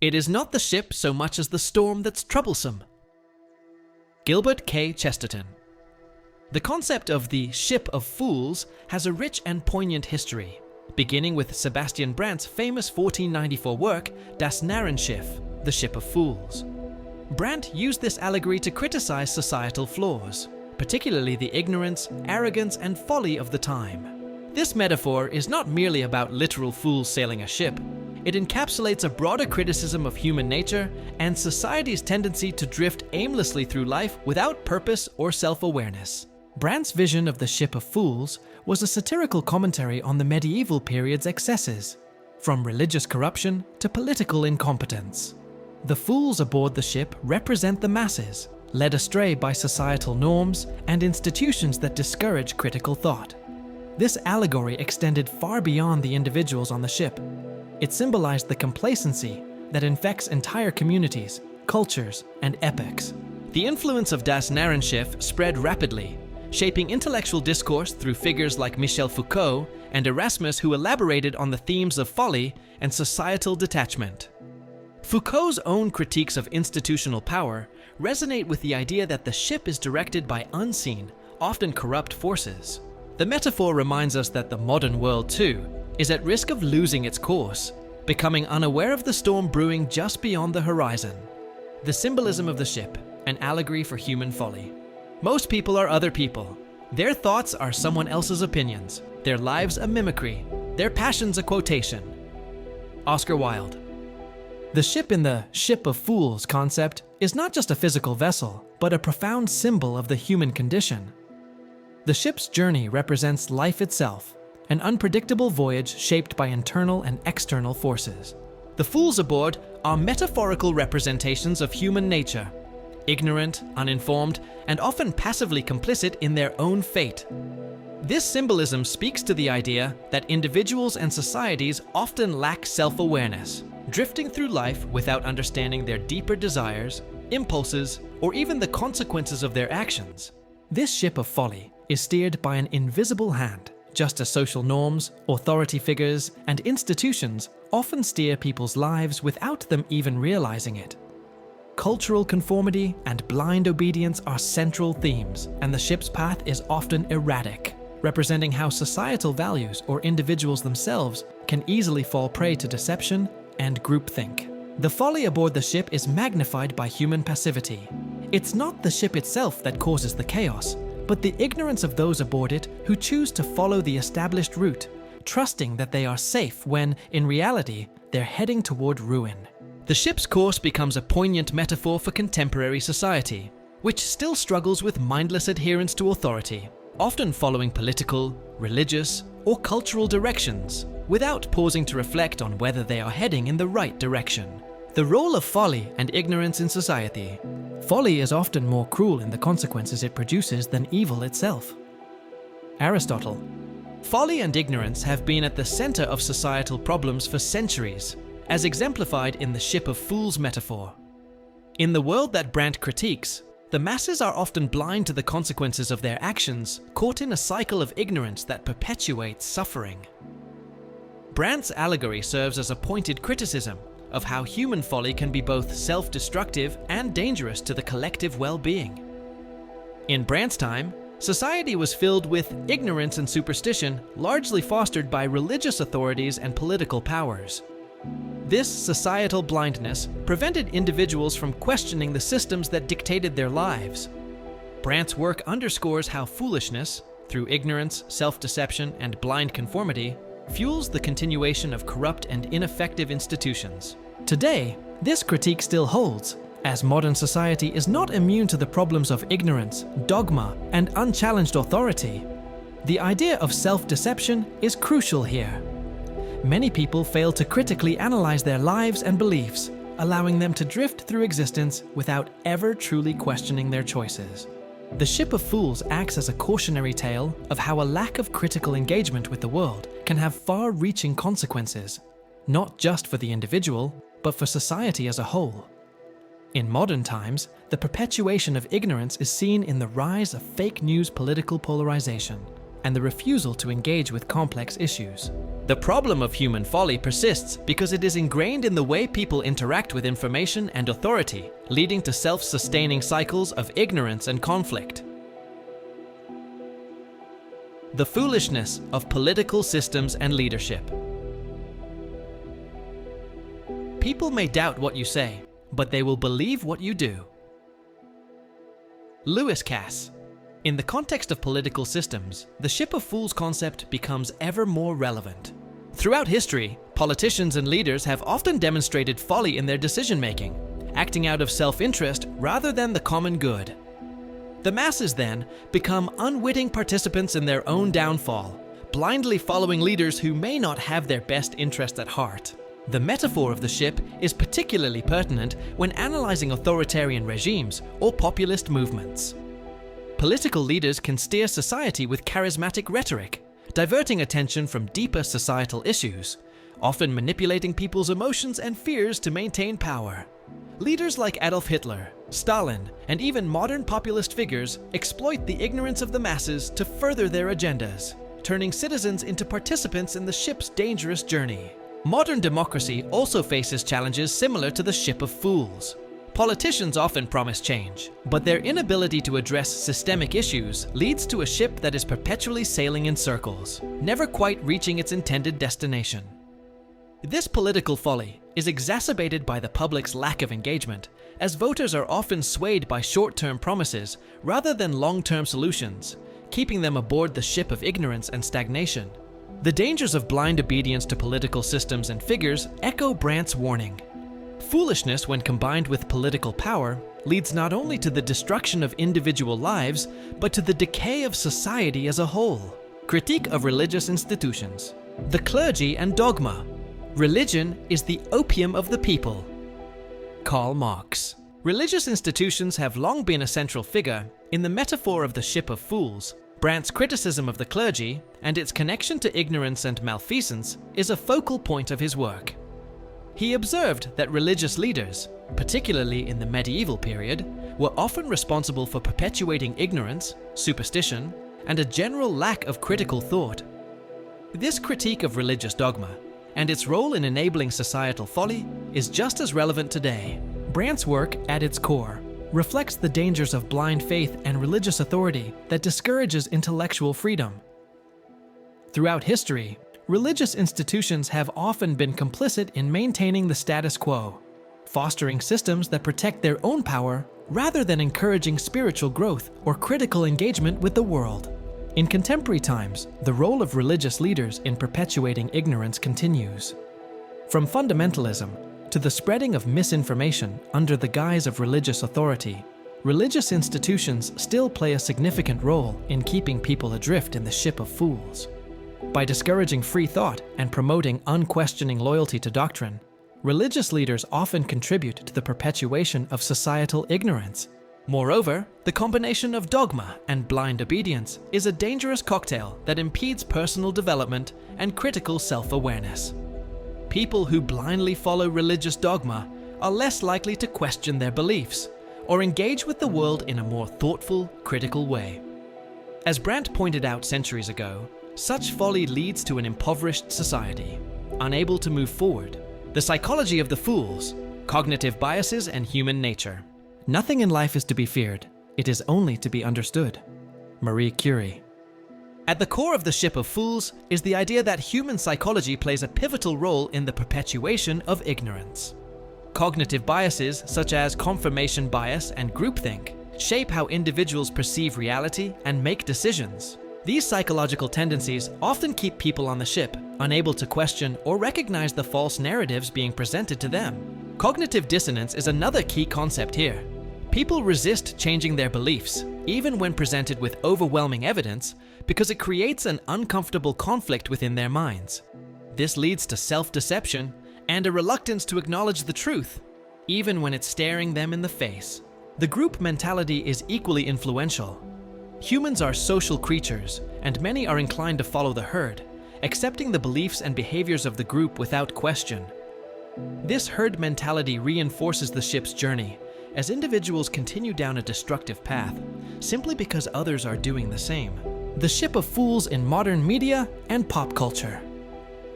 It is not the ship so much as the storm that's troublesome. Gilbert K. Chesterton. The concept of the ship of fools has a rich and poignant history, beginning with Sebastian Brant's famous 1494 work, Das Narrenschiff, The Ship of Fools. Brant used this allegory to criticize societal flaws, particularly the ignorance, arrogance, and folly of the time. This metaphor is not merely about literal fools sailing a ship. It encapsulates a broader criticism of human nature and society's tendency to drift aimlessly through life without purpose or self-awareness. Brant's vision of the ship of fools was a satirical commentary on the medieval period's excesses, from religious corruption to political incompetence. The fools aboard the ship represent the masses, led astray by societal norms and institutions that discourage critical thought. This allegory extended far beyond the individuals on the ship. It symbolized the complacency that infects entire communities, cultures, and epochs. The influence of Das Narrenschiff spread rapidly, shaping intellectual discourse through figures like Michel Foucault and Erasmus, who elaborated on the themes of folly and societal detachment. Foucault's own critiques of institutional power resonate with the idea that the ship is directed by unseen, often corrupt forces. The metaphor reminds us that the modern world, too, is at risk of losing its course, becoming unaware of the storm brewing just beyond the horizon. The symbolism of the ship, an allegory for human folly. Most people are other people. Their thoughts are someone else's opinions, their lives a mimicry, their passions a quotation. Oscar Wilde. The ship in the ship of fools concept is not just a physical vessel, but a profound symbol of the human condition. The ship's journey represents life itself, an unpredictable voyage shaped by internal and external forces. The fools aboard are metaphorical representations of human nature, ignorant, uninformed, and often passively complicit in their own fate. This symbolism speaks to the idea that individuals and societies often lack self-awareness, drifting through life without understanding their deeper desires, impulses, or even the consequences of their actions. This ship of folly is steered by an invisible hand, just as social norms, authority figures, and institutions often steer people's lives without them even realizing it. Cultural conformity and blind obedience are central themes, and the ship's path is often erratic, representing how societal values or individuals themselves can easily fall prey to deception and groupthink. The folly aboard the ship is magnified by human passivity. It's not the ship itself that causes the chaos, but the ignorance of those aboard it who choose to follow the established route, trusting that they are safe when, in reality, they're heading toward ruin. The ship's course becomes a poignant metaphor for contemporary society, which still struggles with mindless adherence to authority, often following political, religious, or cultural directions, without pausing to reflect on whether they are heading in the right direction. The role of folly and ignorance in society. Folly is often more cruel in the consequences it produces than evil itself. Aristotle. Folly and ignorance have been at the center of societal problems for centuries, as exemplified in the ship of fools metaphor. In the world that Brant critiques, the masses are often blind to the consequences of their actions, caught in a cycle of ignorance that perpetuates suffering. Brant's allegory serves as a pointed criticism of how human folly can be both self-destructive and dangerous to the collective well-being. In Brant's time, society was filled with ignorance and superstition, largely fostered by religious authorities and political powers. This societal blindness prevented individuals from questioning the systems that dictated their lives. Brant's work underscores how foolishness, through ignorance, self-deception, and blind conformity, fuels the continuation of corrupt and ineffective institutions. Today, this critique still holds, as modern society is not immune to the problems of ignorance, dogma, and unchallenged authority. The idea of self-deception is crucial here. Many people fail to critically analyze their lives and beliefs, allowing them to drift through existence without ever truly questioning their choices. The Ship of Fools acts as a cautionary tale of how a lack of critical engagement with the world can have far-reaching consequences, not just for the individual, but for society as a whole. In modern times, the perpetuation of ignorance is seen in the rise of fake news political polarization and the refusal to engage with complex issues. The problem of human folly persists because it is ingrained in the way people interact with information and authority, leading to self-sustaining cycles of ignorance and conflict. The foolishness of political systems and leadership. People may doubt what you say, but they will believe what you do. Lewis Cass. In the context of political systems, the ship of fools concept becomes ever more relevant. Throughout history, politicians and leaders have often demonstrated folly in their decision-making, acting out of self-interest rather than the common good. The masses then become unwitting participants in their own downfall, blindly following leaders who may not have their best interest at heart. The metaphor of the ship is particularly pertinent when analyzing authoritarian regimes or populist movements. Political leaders can steer society with charismatic rhetoric, diverting attention from deeper societal issues, often manipulating people's emotions and fears to maintain power. Leaders like Adolf Hitler, Stalin, and even modern populist figures exploit the ignorance of the masses to further their agendas, turning citizens into participants in the ship's dangerous journey. Modern democracy also faces challenges similar to the ship of fools. Politicians often promise change, but their inability to address systemic issues leads to a ship that is perpetually sailing in circles, never quite reaching its intended destination. This political folly is exacerbated by the public's lack of engagement, as voters are often swayed by short-term promises rather than long-term solutions, keeping them aboard the ship of ignorance and stagnation. The dangers of blind obedience to political systems and figures echo Brant's warning. Foolishness, when combined with political power, leads not only to the destruction of individual lives, but to the decay of society as a whole. Critique of religious institutions. The clergy and dogma. Religion is the opium of the people. Karl Marx. Religious institutions have long been a central figure in the metaphor of the ship of fools. Brant's criticism of the clergy and its connection to ignorance and malfeasance is a focal point of his work. He observed that religious leaders, particularly in the medieval period, were often responsible for perpetuating ignorance, superstition, and a general lack of critical thought. This critique of religious dogma and its role in enabling societal folly is just as relevant today. Brant's work, at its core, reflects the dangers of blind faith and religious authority that discourages intellectual freedom. Throughout history, religious institutions have often been complicit in maintaining the status quo, fostering systems that protect their own power rather than encouraging spiritual growth or critical engagement with the world. In contemporary times, the role of religious leaders in perpetuating ignorance continues. From fundamentalism to the spreading of misinformation under the guise of religious authority, religious institutions still play a significant role in keeping people adrift in the ship of fools. By discouraging free thought and promoting unquestioning loyalty to doctrine, religious leaders often contribute to the perpetuation of societal ignorance. Moreover, the combination of dogma and blind obedience is a dangerous cocktail that impedes personal development and critical self-awareness. People who blindly follow religious dogma are less likely to question their beliefs or engage with the world in a more thoughtful, critical way. As Brant pointed out centuries ago, such folly leads to an impoverished society, unable to move forward. The psychology of the fools, cognitive biases, and human nature. Nothing in life is to be feared, it is only to be understood. Marie Curie. At the core of the ship of fools is the idea that human psychology plays a pivotal role in the perpetuation of ignorance. Cognitive biases such as confirmation bias and groupthink shape how individuals perceive reality and make decisions. These psychological tendencies often keep people on the ship, unable to question or recognize the false narratives being presented to them. Cognitive dissonance is another key concept here. People resist changing their beliefs, even when presented with overwhelming evidence, because it creates an uncomfortable conflict within their minds. This leads to self-deception and a reluctance to acknowledge the truth, even when it's staring them in the face. The group mentality is equally influential. Humans are social creatures, and many are inclined to follow the herd, accepting the beliefs and behaviors of the group without question. This herd mentality reinforces the ship's journey, as individuals continue down a destructive path, simply because others are doing the same. The ship of fools in modern media and pop culture.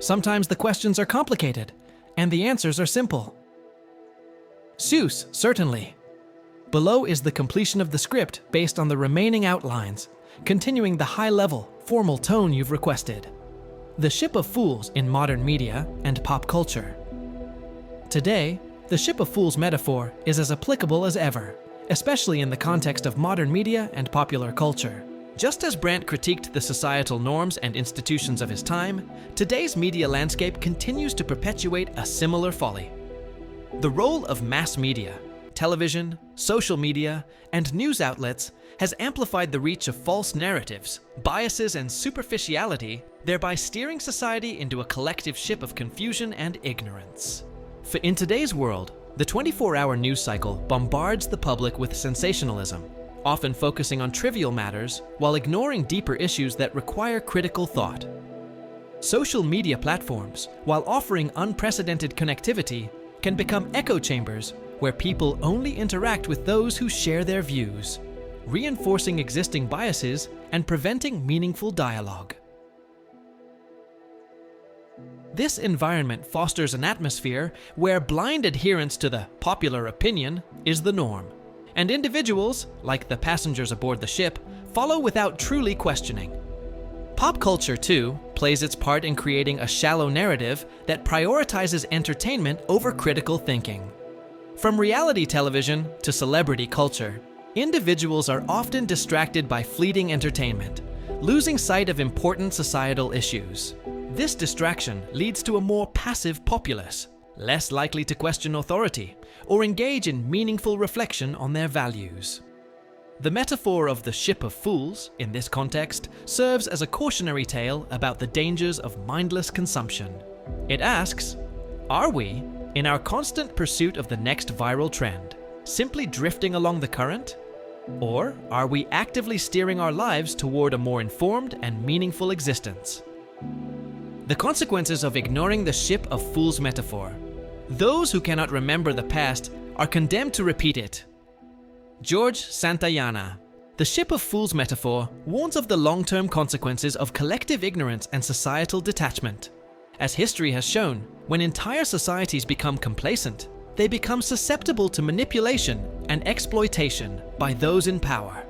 Sometimes the questions are complicated, and the answers are simple. Seuss, certainly. Below is the completion of the script based on the remaining outlines, continuing the high-level, formal tone you've requested. The Ship of Fools in modern media and pop culture. Today, the Ship of Fools metaphor is as applicable as ever, especially in the context of modern media and popular culture. Just as Brant critiqued the societal norms and institutions of his time, today's media landscape continues to perpetuate a similar folly. The role of mass media, television, social media, and news outlets has amplified the reach of false narratives, biases, and superficiality, thereby steering society into a collective ship of confusion and ignorance. For in today's world, the 24-hour news cycle bombards the public with sensationalism, often focusing on trivial matters while ignoring deeper issues that require critical thought. Social media platforms, while offering unprecedented connectivity, can become echo chambers where people only interact with those who share their views, reinforcing existing biases and preventing meaningful dialogue. This environment fosters an atmosphere where blind adherence to the popular opinion is the norm, and individuals, like the passengers aboard the ship, follow without truly questioning. Pop culture, too, plays its part in creating a shallow narrative that prioritizes entertainment over critical thinking. From reality television to celebrity culture, individuals are often distracted by fleeting entertainment, losing sight of important societal issues. This distraction leads to a more passive populace, less likely to question authority or engage in meaningful reflection on their values. The metaphor of the Ship of Fools, in this context, serves as a cautionary tale about the dangers of mindless consumption. It asks, are we, in our constant pursuit of the next viral trend, simply drifting along the current? Or are we actively steering our lives toward a more informed and meaningful existence? The consequences of ignoring the Ship of Fools metaphor. Those who cannot remember the past are condemned to repeat it. George Santayana. The Ship of Fools metaphor warns of the long-term consequences of collective ignorance and societal detachment. As history has shown, when entire societies become complacent, they become susceptible to manipulation and exploitation by those in power.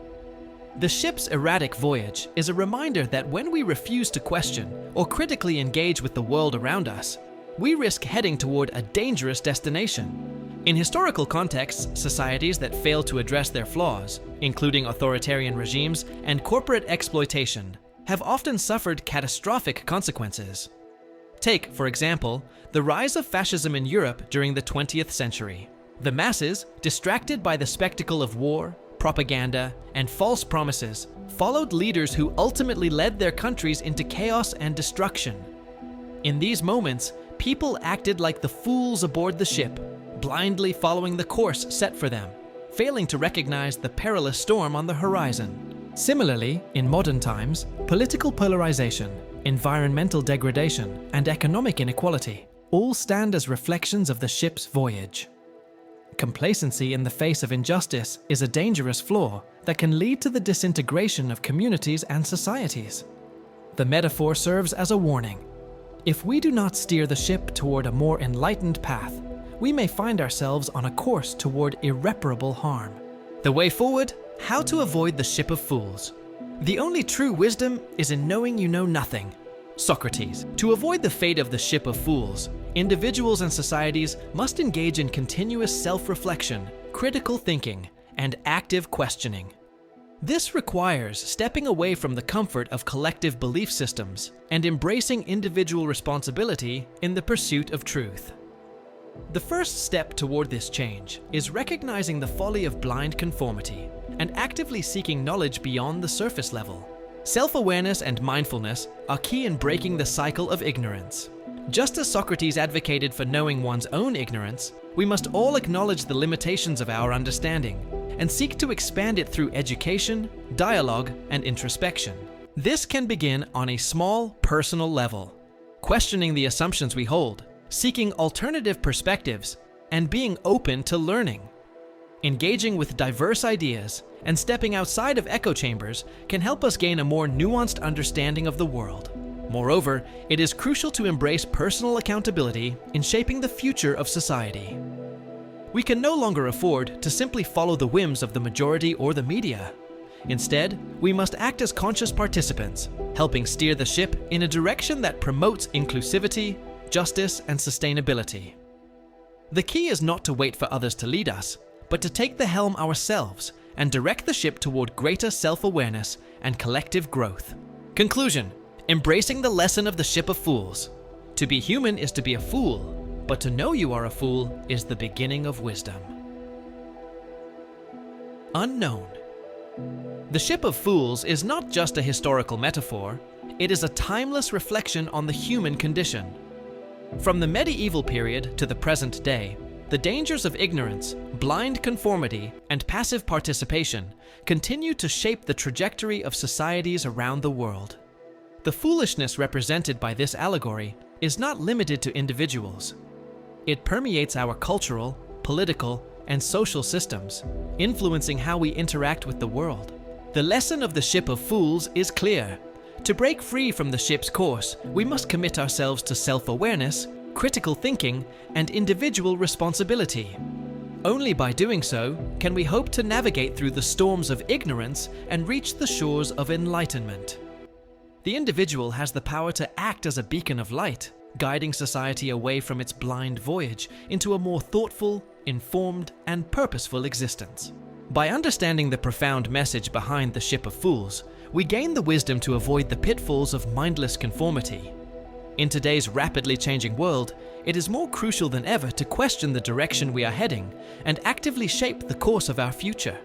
The ship's erratic voyage is a reminder that when we refuse to question or critically engage with the world around us, we risk heading toward a dangerous destination. In historical contexts, societies that fail to address their flaws, including authoritarian regimes and corporate exploitation, have often suffered catastrophic consequences. Take, for example, the rise of fascism in Europe during the 20th century. The masses, distracted by the spectacle of war, propaganda, and false promises, followed leaders who ultimately led their countries into chaos and destruction. In these moments, people acted like the fools aboard the ship, blindly following the course set for them, failing to recognize the perilous storm on the horizon. Similarly, in modern times, political polarization, environmental degradation, and economic inequality all stand as reflections of the ship's voyage. Complacency in the face of injustice is a dangerous flaw that can lead to the disintegration of communities and societies. The metaphor serves as a warning. If we do not steer the ship toward a more enlightened path, we may find ourselves on a course toward irreparable harm. The way forward: how to avoid the Ship of Fools. The only true wisdom is in knowing you know nothing. Socrates. To avoid the fate of the Ship of Fools, individuals and societies must engage in continuous self-reflection, critical thinking, and active questioning. This requires stepping away from the comfort of collective belief systems and embracing individual responsibility in the pursuit of truth. The first step toward this change is recognizing the folly of blind conformity and actively seeking knowledge beyond the surface level. Self-awareness and mindfulness are key in breaking the cycle of ignorance. Just as Socrates advocated for knowing one's own ignorance, we must all acknowledge the limitations of our understanding and seek to expand it through education, dialogue, and introspection. This can begin on a small, personal level, questioning the assumptions we hold, seeking alternative perspectives, and being open to learning. Engaging with diverse ideas and stepping outside of echo chambers can help us gain a more nuanced understanding of the world. Moreover, it is crucial to embrace personal accountability in shaping the future of society. We can no longer afford to simply follow the whims of the majority or the media. Instead, we must act as conscious participants, helping steer the ship in a direction that promotes inclusivity, justice, and sustainability. The key is not to wait for others to lead us, but to take the helm ourselves and direct the ship toward greater self-awareness and collective growth. Conclusion: embracing the lesson of the ship of fools. To be human is to be a fool, but to know you are a fool is the beginning of wisdom. Unknown. The ship of fools is not just a historical metaphor, it is a timeless reflection on the human condition. From the medieval period to the present day, the dangers of ignorance, blind conformity, and passive participation continue to shape the trajectory of societies around the world. The foolishness represented by this allegory is not limited to individuals. It permeates our cultural, political, and social systems, influencing how we interact with the world. The lesson of the ship of fools is clear. To break free from the ship's course, we must commit ourselves to self-awareness, critical thinking, and individual responsibility. Only by doing so can we hope to navigate through the storms of ignorance and reach the shores of enlightenment. The individual has the power to act as a beacon of light, guiding society away from its blind voyage into a more thoughtful, informed, and purposeful existence. By understanding the profound message behind the ship of fools, we gain the wisdom to avoid the pitfalls of mindless conformity. In today's rapidly changing world, it is more crucial than ever to question the direction we are heading and actively shape the course of our future.